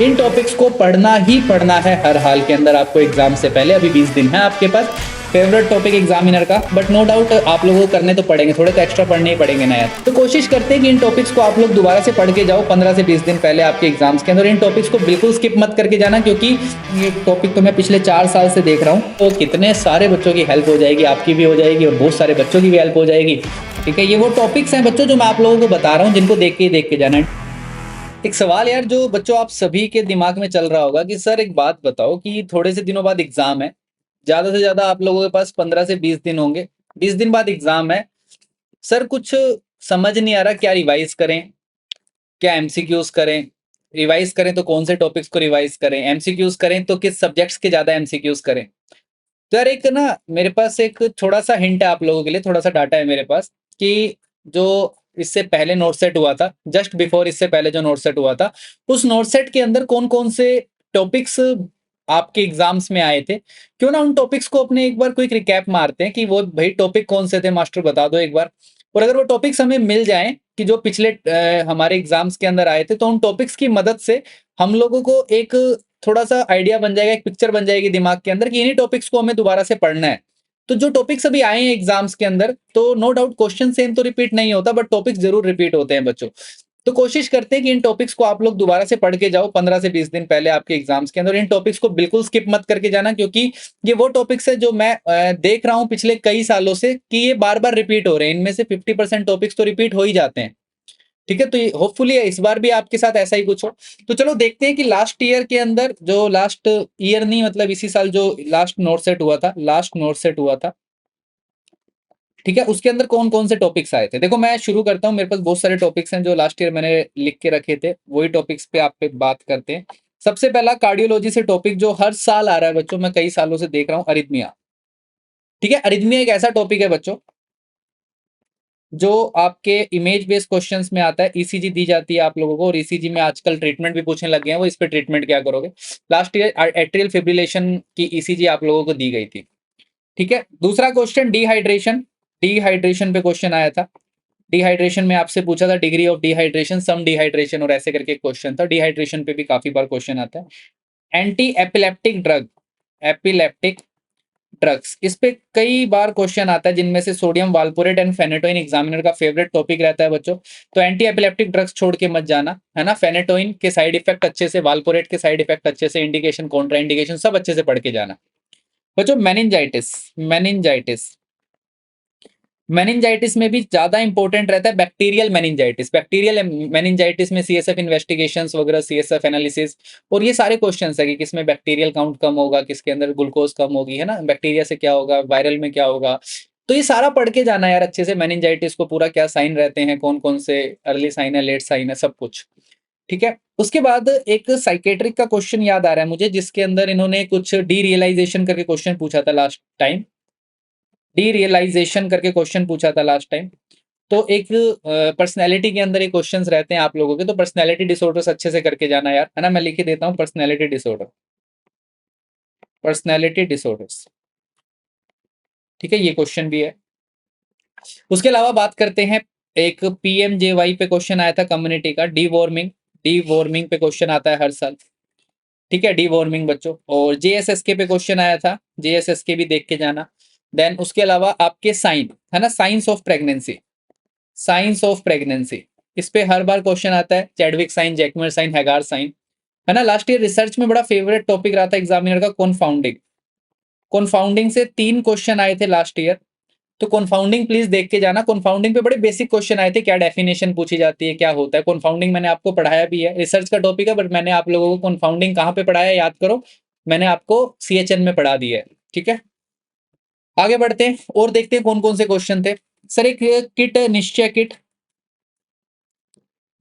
इन topics को पढ़ना ही पढ़ना है हर हाल के अंदर आपको एग्जाम से पहले। अभी 20 दिन है आपके पास फेवरेट टॉपिक एग्जामिनर का, बट नो डाउट आप लोगों को करने तो पड़ेंगे, थोड़े तो एक्स्ट्रा पढ़ने ही पड़ेंगे ना यार। तो कोशिश करते हैं कि इन टॉपिक्स को आप लोग दोबारा से पढ़ के जाओ 15 से 20 दिन पहले आपके एग्जाम्स के अंदर। इन टॉपिक्स को बिल्कुल स्किप मत करके जाना, क्योंकि ये टॉपिक तो मैं पिछले 4 साल से देख रहा हूँ, तो कितने सारे बच्चों की हेल्प हो जाएगी, आपकी भी हो जाएगी और बहुत सारे बच्चों की भी हेल्प हो जाएगी। ठीक है, ये वो टॉपिक्स हैं बच्चों जो मैं आप लोगों को बता रहा हूँ, जिनको देख के जाना है। एक सवाल यार जो बच्चों आप सभी के दिमाग में चल रहा होगा कि सर एक बात बताओ कि थोड़े से दिनों बाद एग्जाम है, ज्यादा से ज्यादा आप लोगों के पास 15 से 20 दिन होंगे, 20 दिन बाद एग्जाम है। सर कुछ समझ नहीं आ रहा, क्या रिवाइज करें, क्या एमसीक्यूज करें, रिवाइज करें तो कौन से टॉपिक्स को रिवाइज करें, एमसीक्यूज करें तो किस सब्जेक्ट्स के ज्यादा एमसीक्यूज करें। तो यार एक ना मेरे पास एक थोड़ा सा हिंट है आप लोगों के लिए, थोड़ा सा डाटा है मेरे पास कि जो इससे पहले नोट सेट हुआ था, जस्ट बिफोर इससे पहले जो नोट सेट हुआ था, उस नोट सेट के अंदर कौन कौन से टॉपिक्स आपके एग्जाम्स में आए थे। क्यों ना उन टॉपिक्स को अपने एक बार क्विक रिकैप मारते हैं कि वो भाई टॉपिक कौन से थे, मास्टर बता दो एक बार। और अगर वो टॉपिक्स हमें मिल जाएं कि जो पिछले हमारे एग्जाम्स के अंदर आए थे, तो उन टॉपिक्स की मदद से हम लोगों को एक थोड़ा सा आइडिया बन जाएगा, एक पिक्चर बन जाएगी दिमाग के अंदर कि इन्हीं टॉपिक्स को हमें दोबारा से पढ़ना है। तो जो टॉपिक्स अभी आए हैं एग्जाम्स के अंदर, तो नो डाउट क्वेश्चन सेम तो रिपीट नहीं होता, बट टॉपिक्स जरूर रिपीट होते हैं बच्चों। तो कोशिश करते हैं कि इन टॉपिक्स को आप लोग दोबारा से पढ़ के जाओ 15 से 20 दिन पहले आपके एग्जाम्स के अंदर। इन टॉपिक्स को बिल्कुल स्किप मत करके जाना, क्योंकि ये वो टॉपिक्स है जो मैं देख रहा हूं पिछले कई सालों से कि ये बार बार रिपीट हो रहे हैं। इनमें से 50% टॉपिक्स तो रिपीट हो ही जाते हैं। ठीक है, तो होपफुली इस बार भी आपके साथ ऐसा ही कुछ हो। तो चलो देखते हैं कि लास्ट ईयर के अंदर, जो लास्ट ईयर नहीं मतलब इसी साल जो लास्ट नोट सेट हुआ था, लास्ट नोट सेट हुआ था, ठीक है, उसके अंदर कौन कौन से टॉपिक्स आए थे। देखो मैं शुरू करता हूँ, मेरे पास बहुत सारे टॉपिक्स हैं जो लास्ट ईयर मैंने लिख के रखे थे, वही टॉपिक्स पे आप पे बात करते हैं। सबसे पहला कार्डियोलॉजी से टॉपिक जो हर साल आ रहा है बच्चों, मैं कई सालों से देख रहा हूँ, अरिथमिया। ठीक है, अरिथमिया एक ऐसा टॉपिक है बच्चों जो आपके इमेज बेस्ड क्वेश्चंस में आता है। ईसीजी दी जाती है आप लोगों को, और ईसीजी में आजकल ट्रीटमेंट भी पूछने लग गए हैं, वो इस पे ट्रीटमेंट क्या करोगे। लास्ट ईयर एट्रियल फिब्रिलेशन की ईसीजी आप लोगों को दी गई थी। ठीक है, दूसरा क्वेश्चन डिहाइड्रेशन, डिहाइड्रेशन पे क्वेश्चन आया था। डिहाइड्रेशन में आपसे पूछा था degree of dehydration, some dehydration और ऐसे करके क्वेश्चन था। डिहाइड्रेशन पे भी काफी बार क्वेश्चन आता है। Anti epileptic drug, epileptic drugs, इस पे कई बार क्वेश्चन आता है, जिनमें से सोडियम वाल्पोरेट एंड फेनेटोइन एग्जामिनर का फेवरेट टॉपिक रहता है बच्चों। तो एंटी एपिलेप्टिक ड्रग्स छोड़ के मत जाना, है ना। फेनेटोइन के साइड इफेक्ट अच्छे से, वाल्पोरेट के साइड इफेक्ट अच्छे से, इंडिकेशन कॉन्ट्रा इंडिकेशन सब अच्छे से पढ़ के जाना बच्चों। मेनिंजाइटिस, मेनिंजाइटिस, मेनिंजाइटिस में भी ज्यादा इंपॉर्टेंट रहता है बैक्टीरियल मेनिंजाइटिस। बैक्टीरियल मेनिंजाइटिस में सीएसएफ इन्वेस्टिगेशंस वगैरह, सीएसएफ एनालिसिस और ये सारे क्वेश्चंस है कि किसमें बैक्टीरियल काउंट कम होगा, किसके अंदर ग्लूकोज कम होगी, है ना, बैक्टीरिया से क्या होगा, वायरल में क्या होगा। तो ये सारा पढ़ के जाना यार अच्छे से, मेनिंजाइटिस को पूरा क्या साइन रहते हैं, कौन कौन से अर्ली साइन है, लेट साइन है, सब कुछ। ठीक है, उसके बाद एक साइकेट्रिक का क्वेश्चन याद आ रहा है मुझे, जिसके अंदर इन्होंने कुछ डी रियलाइजेशन करके क्वेश्चन पूछा था लास्ट टाइम, डी रियलाइजेशन करके क्वेश्चन पूछा था लास्ट टाइम। तो एक पर्सनैलिटी के अंदर ये क्वेश्चंस रहते हैं आप लोगों के, तो पर्सनैलिटी डिसऑर्डर्स अच्छे से करके जाना यार, है ना। मैं लिख के देता हूँ पर्सनैलिटी डिसऑर्डर, पर्सनैलिटी डिसऑर्डर्स। ठीक है, ये क्वेश्चन भी है। उसके अलावा बात करते हैं, एक पीएमजेवाई पे क्वेश्चन आया था कम्युनिटी का, डी वार्मिंग, डी वार्मिंग पे क्वेश्चन आता है हर साल। ठीक है, डी वार्मिंग बच्चों। और जेएसएसके पे क्वेश्चन आया था, जेएसएसके भी देख के जाना। देन उसके अलावा आपके साइन, है ना, science of pregnancy, science of pregnancy, इस पे हर बार क्वेश्चन आता है। चैडविक साइन, जैकमर साइन, हैगार साइन, है ना। लास्ट ईयर रिसर्च में बड़ा फेवरेट टॉपिक रहा था एग्जामिनर का कॉन्फाउंडिंग। कॉन्फाउंडिंग से 3 क्वेश्चन आए थे लास्ट ईयर, तो कॉन्फाउंडिंग प्लीज देख के जाना। कॉन्फाउंडिंग पे बड़े बेसिक क्वेश्चन आए थे, क्या डेफिनेशन पूछी जाती है, क्या होता है कॉन्फाउंडिंग, मैंने आपको पढ़ाया भी है, रिसर्च का टॉपिक है, बट मैंने आप लोगों को कॉन्फाउंडिंग कहाँ पे पढ़ाया याद करो, मैंने आपको सीएचएन में पढ़ा दिया है। ठीक है, आगे बढ़ते हैं और देखते हैं कौन कौन से क्वेश्चन थे। सर एक किट, निश्चय किट,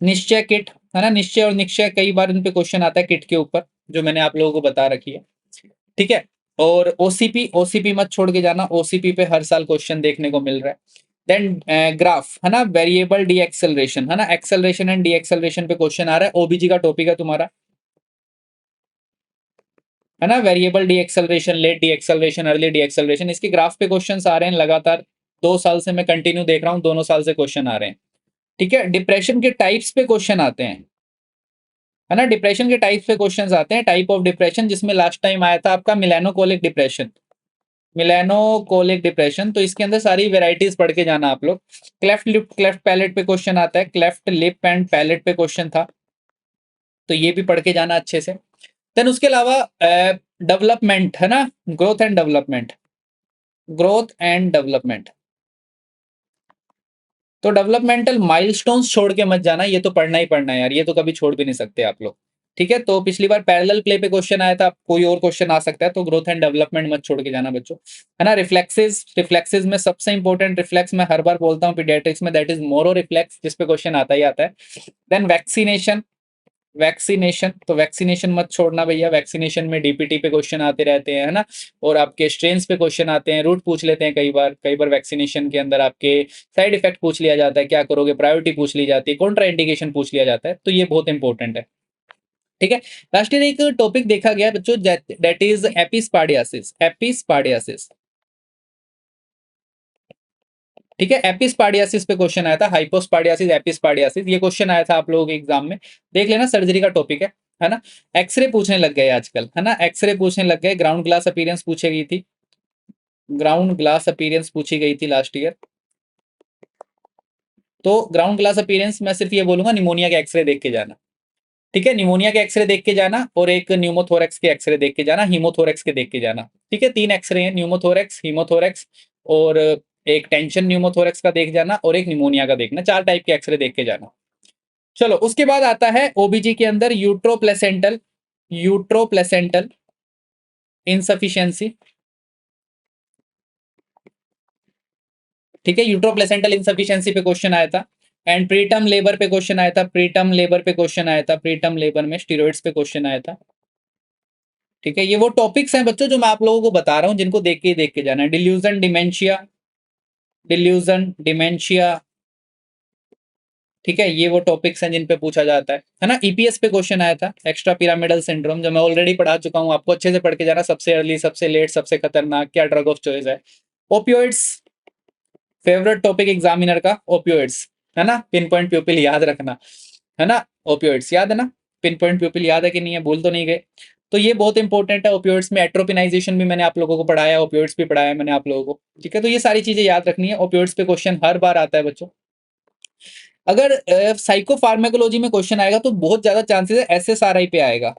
निश्चय किट, है ना, निश्चय और निश्चय कई बार इन पे क्वेश्चन आता है किट के ऊपर, जो मैंने आप लोगों को बता रखी है। ठीक है, और ओसीपी, ओसीपी मत छोड़ के जाना, ओसीपी पे हर साल क्वेश्चन देखने को मिल रहा है। देन ग्राफ, है ना, वेरिएबल डी एक्सेलरेशन, है ना, एक्सेलरेशन एंड डी एक्सेलरेशन पे क्वेश्चन आ रहा है, ओबीजी का टॉपिक है तुम्हारा, है ना। Variable deceleration, late deceleration, early deceleration, इसके ग्राफ पे क्वेश्चन आ रहे हैं लगातार, 2 साल से मैं कंटिन्यू देख रहा हूँ, दोनों साल से क्वेश्चन आ रहे हैं। ठीक है, डिप्रेशन के टाइप्स पे क्वेश्चन आते हैं, है ना। डिप्रेशन के टाइप पे क्वेश्चंस आते हैं, टाइप ऑफ डिप्रेशन, जिसमें लास्ट टाइम आया था आपका मिलेनोकोलिक डिप्रेशन, मिलेनोकोलिक डिप्रेशन। तो इसके अंदर सारी वेराइटीज पढ़ के जाना आप लोग। क्लेफ्ट लिप, क्लेफ्ट पैलेट पे क्वेश्चन आता है, क्लेफ्ट लिप एंड पैलेट पे क्वेश्चन था, तो ये भी पढ़ के जाना अच्छे से। देन उसके अलावा डेवलपमेंट है ना, growth and development, growth and development. तो डेवलपमेंटल माइलस्टोन्स छोड़ के मत जाना, ये तो पढ़ना ही पढ़ना है यार, ये तो कभी छोड़ भी नहीं सकते आप लोग। ठीक है, तो पिछली बार पैरेलल प्ले पे क्वेश्चन आया था, कोई और क्वेश्चन आ सकता है, तो ग्रोथ एंड डेवलपमेंट मत छोड़ के जाना बच्चों, है ना। रिफ्लेक्सेस, रिफ्लेक्सेस में सबसे इंपॉर्टेंट रिफ्लेक्स मैं हर बार बोलता हूँ पीडियाट्रिक्स में, दैट इज मोरो रिफ्लेक्स, जिस पे क्वेश्चन आता ही आता है। देन वैक्सीनेशन, वैक्सीनेशन, तो वैक्सीनेशन मत छोड़ना भैया, वैक्सीनेशन में डीपीटी पे क्वेश्चन आते रहते हैं, है ना। और आपके स्ट्रेन्स पे क्वेश्चन आते हैं, रूट पूछ लेते हैं कई बार, कई बार वैक्सीनेशन के अंदर आपके साइड इफेक्ट पूछ लिया जाता है, क्या करोगे, प्रायोरिटी पूछ ली जाती है, कॉन्ट्रा इंडिकेशन पूछ लिया जाता है, तो ये बहुत इंपॉर्टेंट है। ठीक है, लास्ट ईयर एक टॉपिक देखा गया बच्चों, दैट इज एपिस्पाडियासिस, एपिस्पाडियासिस। ठीक है, एपिस्पाडियासिस पे क्वेश्चन आया था, हाइपोस्पाडियासिस, एपिस्पाडियासिस, ये क्वेश्चन आया था आप लोगों के एग्जाम में, देख लेना, सर्जरी का टॉपिक है ना। एक्सरे पूछने लग गए आजकल, है ना, एक्सरे पूछने लग गए, ग्राउंड ग्लास अपीयरेंस पूछी गई थी, ग्राउंड ग्लास अपीयरेंस पूछी गई थी लास्ट ईयर। तो ग्राउंड ग्लास अपीयरेंस मैं सिर्फ ये बोलूंगा, निमोनिया के एक्सरे देख के जाना। ठीक है, निमोनिया के एक्सरे देख के जाना, और एक न्यूमोथोरेक्स के एक्सरे देख के जाना, हीमोथोरेक्स के देख के जाना। ठीक है, 3 एक्सरे हैं, न्यूमोथोरेक्स, हीमोथोरेक्स, और एक टेंशन न्यूमोथोरेक्स का देख जाना, और एक निमोनिया का देखना, 4 टाइप के एक्सरे देख के जाना। चलो, उसके बाद आता है ओबीजी के अंदर यूट्रोप्लेसेंटल, यूट्रोप्लेसेंटल इनसफिशियंसी। ठीक है, यूट्रोप्लेसेंटल इनसफिशियंसी पे क्वेश्चन आया था, एंड प्रीटर्म लेबर पे क्वेश्चन आया था, प्रीटर्म लेबर पे क्वेश्चन आया था, प्रीटर्म लेबर में स्टीरॉइड्स पे क्वेश्चन आया था। ठीक है, ये वो टॉपिक्स हैं बच्चों जो मैं आप लोगों को बता रहा हूं, जिनको देख के जाना है। Delusion dementia, delusion dementia. ठीक है, ये वो टॉपिक्स हैं जिन पे पूछा जाता है ना। ईपीएस पे क्वेश्चन आया था, एक्स्ट्रा पिरामिडल सिंड्रोम, जो मैं ऑलरेडी पढ़ा चुका हूं, आपको अच्छे से पढ़ के जाना, सबसे अर्ली, सबसे लेट, सबसे खतरनाक, क्या ड्रग ऑफ चॉइस है। ओपियोइड्स, फेवरेट टॉपिक एग्जामिनर का, ओपियोइड्स, है ना। पिन पॉइंट प्यूपिल याद रखना, है ना। ओपियोइड्स याद है ना, पिन पॉइंट प्यूपिल याद है कि नहीं है, भूल तो नहीं गए। तो ये बहुत इंपॉर्टेंट है। ओपियोइड्स में एट्रोपिनाइजेशन भी मैंने आप लोगों को पढ़ाया, ओपियोइड्स भी पढ़ाया मैंने आप लोगों को। ठीक है, तो ये सारी चीजें याद रखनी है। ओपियोइड्स पे क्वेश्चन हर बार आता है बच्चों। अगर साइकोफार्मेकोलॉजी में क्वेश्चन आएगा तो बहुत ज्यादा चांसेस है एसएसआरआई पे आएगा,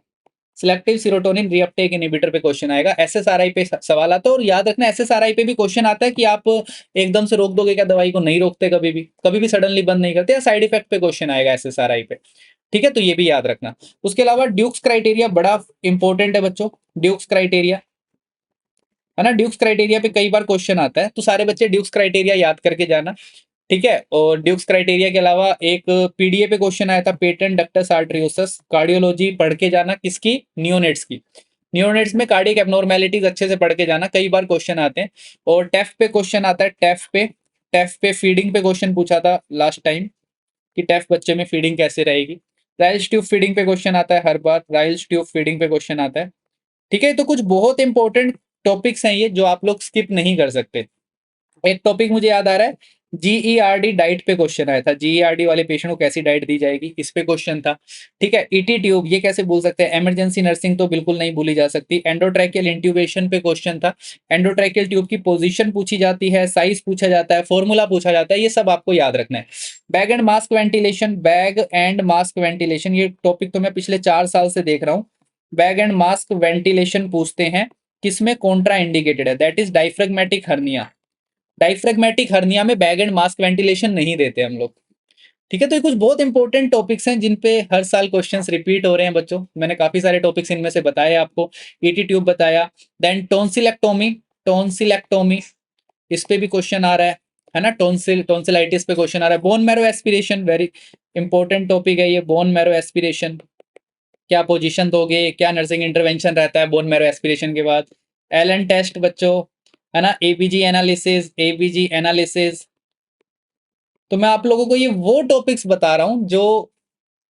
सिलेक्टिव सीरोटोनिन रीअपटेक इनहिबिटर पे क्वेश्चन आएगा, एसएसआरआई पे सवाल आता है। और याद रखना, एसएसआरआई पे भी क्वेश्चन आता है कि आप एकदम से रोक दोगे क्या दवाई को, नहीं रोकते कभी भी सडनली बंद नहीं करते, या साइड इफेक्ट पे क्वेश्चन आएगा एसएसआरआई पे। ठीक है, तो ये भी याद रखना। उसके अलावा ड्यूक्स क्राइटेरिया बड़ा इंपॉर्टेंट है बच्चों, ड्यूक्स क्राइटेरिया, है ना। ड्यूक्स क्राइटेरिया पे कई बार क्वेश्चन आता है, तो सारे बच्चे ड्यूक्स क्राइटेरिया याद करके जाना। ठीक है, और ड्यूक्स क्राइटेरिया के अलावा एक पीडीए पे क्वेश्चन आया था, पेटेंट डक्टस आर्टरियोसस, कार्डियोलॉजी पढ़ के जाना, किसकी, नियोनेट्स की। नियोनेट्स में कार्डियक एब्नॉर्मेलिटीज अच्छे से पढ़ के जाना, कई बार क्वेश्चन आते हैं। और टेफ पे क्वेश्चन आता है, टेफ पे, टेफ पे फीडिंग पे क्वेश्चन पूछा था लास्ट टाइम, कि टेफ बच्चे में फीडिंग कैसे रहेगी। राइल्स ट्यूब फीडिंग पे क्वेश्चन आता है हर बार, राइल्स ट्यूब फीडिंग पे क्वेश्चन आता है। ठीक है, तो कुछ बहुत इंपॉर्टेंट टॉपिक्स हैं ये, जो आप लोग स्किप नहीं कर सकते। एक टॉपिक मुझे याद आ रहा है, जीईआरडी डाइट पे क्वेश्चन आया था, जीईआरडी वाले पेशेंट को कैसी डाइट दी जाएगी, इस पे क्वेश्चन था। ठीक है, ईटी ट्यूब, ये कैसे भूल सकते हैं, इमरजेंसी नर्सिंग तो बिल्कुल नहीं भूली जा सकती। एंडोट्रैकियल इंट्यूबेशन पे क्वेश्चन था, एंडोट्रैकियल ट्यूब की पोजीशन पूछी जाती है, साइज पूछा जाता है, फॉर्मूला पूछा जाता है, ये सब आपको याद रखना है। Bag and mask ventilation, bag and mask ventilation, ये टॉपिक तो मैं पिछले 4 साल से देख रहा हूँ। बैग एंड मास्क वेंटिलेशन पूछते हैं, किसमें कॉन्ट्रा इंडिकेटेड है, that is diaphragmatic hernia. Diaphragmatic hernia में बैग एंड मास्क वेंटिलेशन नहीं देते हम लोग। ठीक है, तो ये कुछ बहुत इंपॉर्टेंट टॉपिक्स हैं जिन पे हर साल क्वेश्चंस रिपीट हो रहे हैं बच्चों। मैंने काफी सारे टॉपिक्स इनमें से बताए आपको, ईटी ट्यूब बताया, देन टोंसिलेक्टोमी, टोंसिलेक्टोमी, इस पे भी क्वेश्चन आ रहा है ना। टोंसिलाइटिस पे क्वेश्चन आ रहा है। Bone marrow aspiration, very important topic है ये, बोन मैरो एस्पिरेशन, क्या पोजीशन दोगे, क्या नर्सिंग इंटरवेंशन रहता है बोन मैरो एस्पिरेशन के बाद। एलन टेस्ट बच्चों, है ना, एबीजी एनालिसिस, एबीजी एनालिसिस। तो मैं आप लोगों को ये वो टॉपिक्स बता रहा हूं जो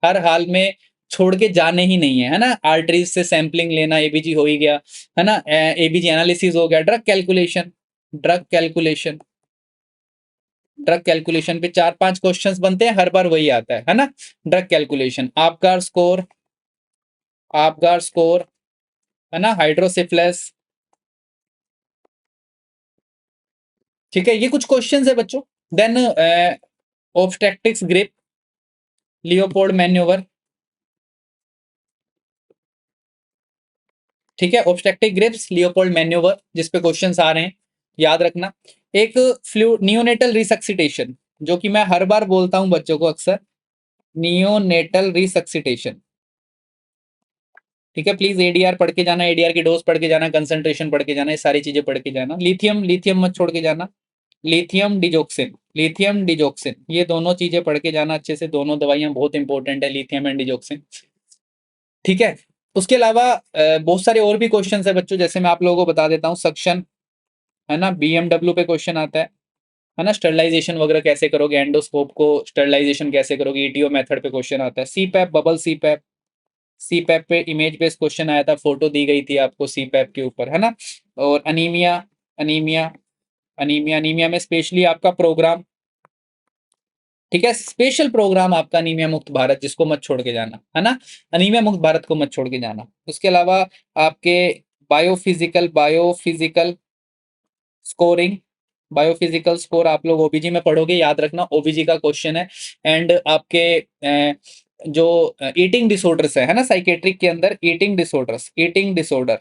हर हाल में छोड़ के जाने ही नहीं है ना। आर्टरीज से सैंपलिंग लेना, एबीजी हो ही गया, है ना, एबीजी एनालिसिस हो गया, drug calculation, drug calculation, drug calculation पे 4-5 क्वेश्चंस बनते हैं हर बार, वही आता है ना। ड्रग कैलकुलेशन, आपका स्कोर, आपगार स्कोर, है ना, हाइड्रोसिफिलिस। ठीक है, ये कुछ क्वेश्चंस है बच्चों। Then obstetrics grip, Leopold manoeuvre. ठीक है, ऑब्स्टेट्रिक ग्रिप्स, लियोपोल्ड मैन्यूवर, जिस पे क्वेश्चंस आ रहे हैं, याद रखना। एक नियोनेटल रिसक्सिटेशन, जो कि मैं हर बार बोलता हूं बच्चों को अक्सर, नियोनेटल रिसक्सिटेशन। ठीक है, प्लीज एडीआर पढ़ के जाना, एडीआर की डोज पढ़ के जाना, कंसंट्रेशन पढ़ के जाना, ये सारी चीजें पढ़ के जाना। लिथियम, लिथियम मत छोड़ के जाना, लिथियम डिजोक्सिन, लिथियम डिजोक्सिन, ये दोनों चीजें पढ़ के जाना अच्छे से। दोनों दवाइयां बहुत इंपॉर्टेंट है, लिथियम एंड डिजोक्सिन। ठीक है, उसके अलावा बहुत सारे और भी क्वेश्चन है बच्चों, जैसे मैं आप लोगों को बता देता हूँ। सक्शन, है ना, बीएमडब्ल्यू पे क्वेश्चन आता है ना, स्टरलाइजेशन वगैरह कैसे करोगे, एंडोस्कोप को स्टरलाइजेशन कैसे करोगे, ईटीओ मेथड पे क्वेश्चन आता है। सीपैप, बबल सीपैप, सीपैप पे इमेज बेस्ड क्वेश्चन आया था, फोटो दी गई थी आपको सीपैप के ऊपर, है ना। और अनीमिया, अनीमिया, अनीमिया, अनीमिया में स्पेशली आपका प्रोग्राम, ठीक है, स्पेशल प्रोग्राम आपका अनीमिया मुक्त भारत, जिसको मत छोड़ के जाना, है ना, अनीमिया मुक्त भारत को मत छोड़ के जाना। उसके अलावा आपके biophysical, biophysical scoring, biophysical score आप लोग ओबीजी में पढ़ोगे, याद रखना ओबीजी का क्वेश्चन है। एंड आपके जो ईटिंग डिसऑर्डर्स है ना, साइकेट्रिक के अंदर ईटिंग डिसऑर्डर्स, ईटिंग डिसऑर्डर,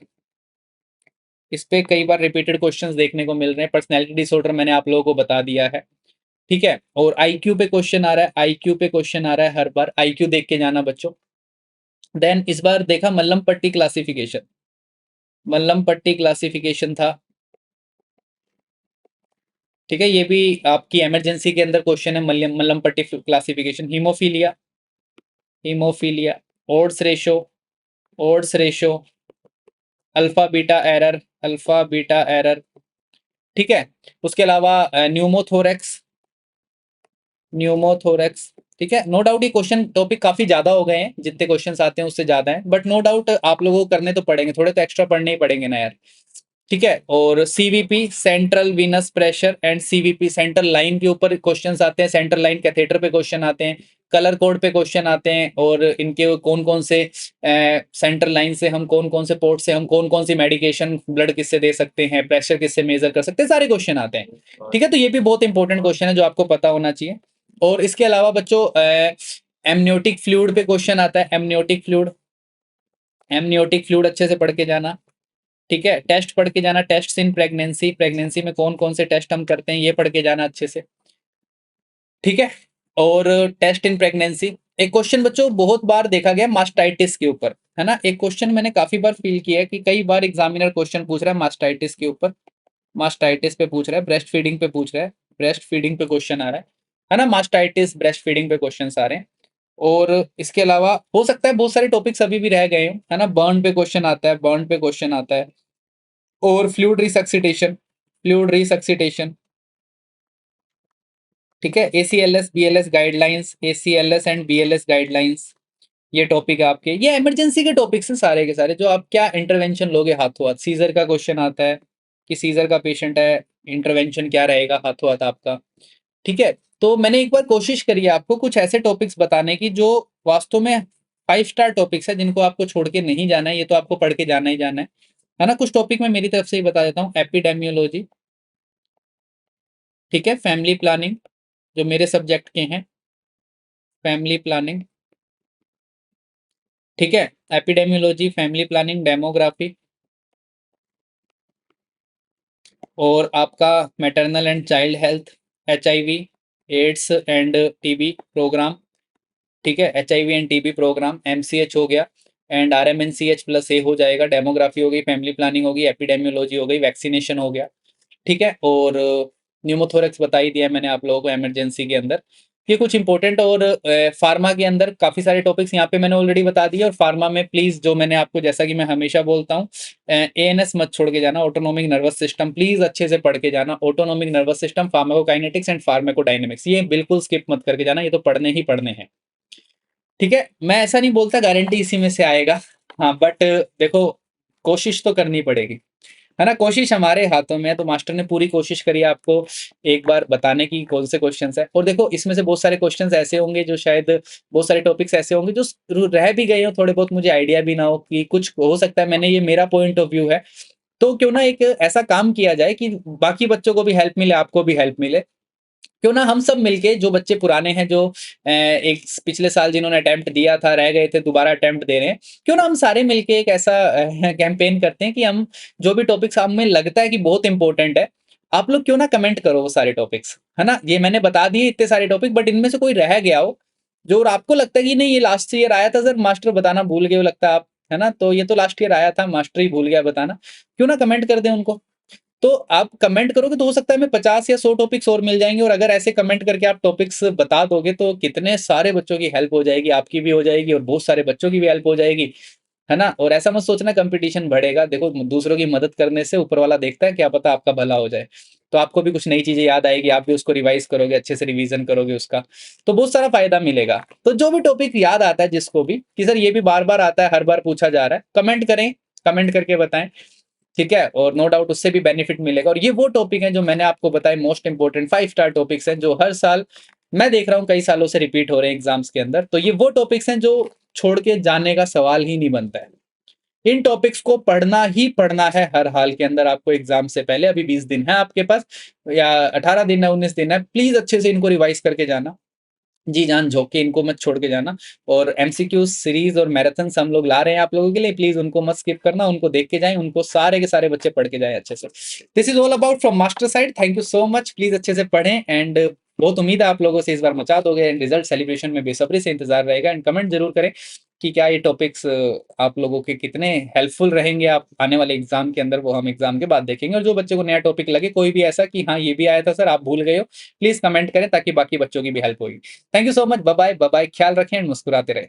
इस पे कई बार रिपीटेड क्वेश्चंस देखने को मिल रहे हैं। पर्सनैलिटी डिसऑर्डर मैंने आप लोगों को बता दिया है। ठीक है, और आईक्यू पे क्वेश्चन आ रहा है, आईक्यू पे क्वेश्चन आ रहा है हर बार, आईक्यू देख के जाना बच्चों। देन इस बार देखा मल्लम पट्टी क्लासिफिकेशन, मल्लम पट्टी क्लासिफिकेशन था। ठीक है, ये भी आपकी इमरजेंसी के अंदर क्वेश्चन है, मल्लम पट्टी classification. Haemophilia, haemophilia, odds ratio, odds ratio, alpha beta error, alpha beta error. ठीक है, उसके अलावा न्यूमोथोरेक्स, न्यूमोथोरेक्स। ठीक है, नो डाउट ये क्वेश्चन टॉपिक काफी ज्यादा हो गए हैं, जितने क्वेश्चंस आते हैं उससे ज्यादा है, बट नो डाउट आप लोगों को करने तो पड़ेंगे, थोड़े तो एक्स्ट्रा पढ़ने ही पड़ेंगे ना यार। ठीक है, और CVP, central Venus pressure and CVP, central line के ऊपर क्वेश्चंस आते हैं, सेंट्रल लाइन कैथेटर पे क्वेश्चन आते हैं, कलर कोड पे क्वेश्चन आते हैं, और इनके कौन कौन से सेंट्रल लाइन से हम कौन कौन से पोर्ट से हम कौन कौन सी मेडिकेशन ब्लड किससे दे सकते हैं, प्रेशर किससे मेजर कर सकते हैं, सारे क्वेश्चन आते हैं। ठीक है, तो ये भी बहुत इंपॉर्टेंट क्वेश्चन है जो आपको पता होना चाहिए। और इसके अलावा बच्चों एमनियोटिक फ्लूइड पे क्वेश्चन आता है, एमनियोटिक फ्लूइड, एमनियोटिक फ्लूइड अच्छे से पढ़ के जाना। ठीक है, टेस्ट पढ़ के जाना, टेस्ट इन प्रेगनेंसी, प्रेगनेंसी में कौन कौन से टेस्ट हम करते हैं ये पढ़ के जाना अच्छे से। ठीक है, और टेस्ट इन प्रेगनेंसी, एक क्वेश्चन बच्चों बहुत बार देखा गया मास्टाइटिस के ऊपर, है ना, एक क्वेश्चन मैंने काफी बार फील किया है कि कई बार एग्जामिनर क्वेश्चन पूछ रहा है मास्टाइटिस के ऊपर, मास्टाइटिस पे पूछ रहा है, ब्रेस्ट फीडिंग पे पूछ रहा है, ब्रेस्ट फीडिंग पे क्वेश्चन आ रहा है ना, मास्टाइटिस ब्रेस्ट फीडिंग पे क्वेश्चन आ रहे हैं। और इसके अलावा हो सकता है बहुत सारे टॉपिक्स अभी भी रह गए हो, है ना, बर्न पे क्वेश्चन आता है, बर्न पे क्वेश्चन आता है, और फ्लूइड रिसक्सिटेशन, फ्लूइड रिसक्सिटेशन। ठीक है, ACLS BLS guidelines, ACLS and BLS guidelines, ये टॉपिक है आपके, ये इमरजेंसी के टॉपिक्स हैं सारे के सारे, जो आप क्या इंटरवेंशन लोगे हाथों हाथ। सीजर का क्वेश्चन आता है कि सीजर का पेशेंट है, इंटरवेंशन क्या रहेगा हाथों हाथ आपका। ठीक है, तो मैंने एक बार कोशिश करी है आपको कुछ ऐसे टॉपिक्स बताने की जो वास्तव में 5 स्टार टॉपिक्स है, जिनको आपको छोड़ के नहीं जाना है, ये तो आपको पढ़ के जाना ही जाना है ना। कुछ टॉपिक मैं मेरी तरफ से ही बता देता हूँ, एपिडेमियोलॉजी, ठीक है, फैमिली प्लानिंग, जो मेरे सब्जेक्ट के हैं, फैमिली प्लानिंग। ठीक है, एपिडेमियोलॉजी, फैमिली प्लानिंग, डेमोग्राफी, और आपका maternal and child health, HIV, AIDS and TB programme. ठीक है, HIV and TB programme, MCH हो गया, एंड आरएमएनसीएच प्लस ए हो जाएगा, डेमोग्राफी हो गई, फैमिली प्लानिंग होगी, एपिडेमियोलॉजी हो गई, वैक्सीनेशन हो गया। ठीक है, और न्यूमोथोरेक्स बता ही दिया मैंने आप लोगों को इमरजेंसी के अंदर। ये कुछ इंपॉर्टेंट, और फार्मा के अंदर काफी सारे टॉपिक्स यहाँ पे मैंने ऑलरेडी बता दिए। और फार्मा में प्लीज, जो मैंने आपको, जैसा कि मैं हमेशा बोलता हूँ, एएनएस मत छोड़ के जाना, ऑटोनोमिक नर्वस सिस्टम प्लीज अच्छे से पढ़ के जाना, autonomic nervous system, pharmacokinetics and pharmacodynamics, ये बिल्कुल स्किप मत करके जाना, ये तो पढ़ने ही पढ़ने हैं। ठीक है, मैं ऐसा नहीं बोलता गारंटी इसी में से आएगा, हाँ, बट देखो कोशिश तो करनी पड़ेगी। है ना? कोशिश हमारे हाथों में है, तो मास्टर ने पूरी कोशिश करी है आपको एक बार बताने की कौन से क्वेश्चंस हैं। और देखो इसमें से बहुत सारे क्वेश्चंस ऐसे होंगे जो शायद बहुत सारे टॉपिक्स ऐसे होंगे जो रह भी गए हो, थोड़े बहुत मुझे आइडिया भी ना हो कि कुछ हो सकता है मैंने ये मेरा पॉइंट ऑफ व्यू है। तो क्यों ना एक ऐसा काम किया जाए कि बाकी बच्चों को भी हेल्प मिले, आपको भी हेल्प मिले। क्यों ना हम सब मिलके जो बच्चे पुराने हैं जो एक पिछले साल जिन्होंने अटेम्प्ट दिया था, रह गए थे, दोबारा अटेम्प्ट दे रहे हैं। क्यों ना हम सारे मिलके एक ऐसा कैंपेन करते हैं कि हम जो भी टॉपिक्स हमें लगता है कि बहुत इंपॉर्टेंट है, आप लोग क्यों ना कमेंट करो वो सारे टॉपिक्स, है ना? ये मैंने बता दिए इतने सारे टॉपिक, बट इनमें से कोई रह गया हो, जो और आपको लगता है कि नहीं ये लास्ट ईयर आया था सर, मास्टर बताना भूल गए हो लगता है आप, है ना? तो ये तो लास्ट ईयर आया था, मास्टर ही भूल गया बताना। क्यों ना कमेंट कर दें उनको। तो आप कमेंट करोगे तो हो सकता है हमें 50 या 100 टॉपिक्स और मिल जाएँगे, और अगर ऐसे कमेंट करके आप टॉपिक्स बता दोगे तो कितने सारे बच्चों की हेल्प हो जाएगी, आपकी भी हो जाएगी और बहुत सारे बच्चों की भी हेल्प हो जाएगी, है ना? और ऐसा मत सोचना कॉम्पिटिशन बढ़ेगा, देखो दूसरों की मदद करने से ऊपर वाला देखता है, क्या पता आपका भला हो जाए। तो आपको भी कुछ नई चीज़ें याद आएगी, आप भी उसको रिवाइज़ करोगे, अच्छे से रिवीज़न करोगे उसका, तो बहुत सारा फ़ायदा मिलेगा। तो जो भी टॉपिक याद आता है जिसको भी कि सर ये भी बार-बार आता है, हर बार पूछा जा रहा है, कमेंट करें, कमेंट करके बताएँ। ठीक है? और नो डाउट उससे भी बेनिफिट मिलेगा, और ये वो टॉपिक हैं जो मैंने आपको बताए मोस्ट इम्पोर्टेंट 5 स्टार टॉपिक्स हैं जो हर साल मैं देख रहा हूँ कई सालों से रिपीट हो रहे हैं एग्ज़ाम्स के अंदर। तो ये वो टॉपिक्स हैं जो छोड़ के जाने का सवाल ही नहीं बनता है। इन टॉपिक्स को पढ़ना ही पढ़ना है हर हाल के अंदर आपको एग्ज़ाम से पहले। अभी 20 दिन है आपके पास या 18 दिन है, 19 दिन है। प्लीज़ अच्छे से इनको रिवाइज़ करके जाना। जी जान झोंक के इनको मत छोड़ के जाना, और एमसीक्यू सीरीज़ और मैराथन्स हम लोग ला रहे हैं आप लोगों के लिए, प्लीज़ उनको मत स्किप करना, उनको देख के जाएँ, उनको सारे के सारे बच्चे पढ़ के जाएँ अच्छे से। This is all about from master side, thank you so much, please अच्छे से पढ़ें, एंड बहुत उम्मीद है आप लोगों से इस बार मचा दोगे, एंड रिजल्ट सेलिब्रेशन में बेसब्री से इंतज़ार रहेगा, एंड कमेंट ज़रूर करें कि क्या ये टॉपिक्स आप लोगों के कितने हेल्पफुल रहेंगे आप आने वाले एग्ज़ाम के अंदर, वो हम एग्ज़ाम के बाद देखेंगे। और जो बच्चे को नया टॉपिक लगे, कोई भी ऐसा कि हाँ, ये भी आया था सर आप भूल गए हो, प्लीज़ कमेंट करें ताकि बाकी बच्चों की भी हेल्प होगी। Thank you so much, bye bye, bye bye, ख्याल रखें एंड मुस्कुराते रहें।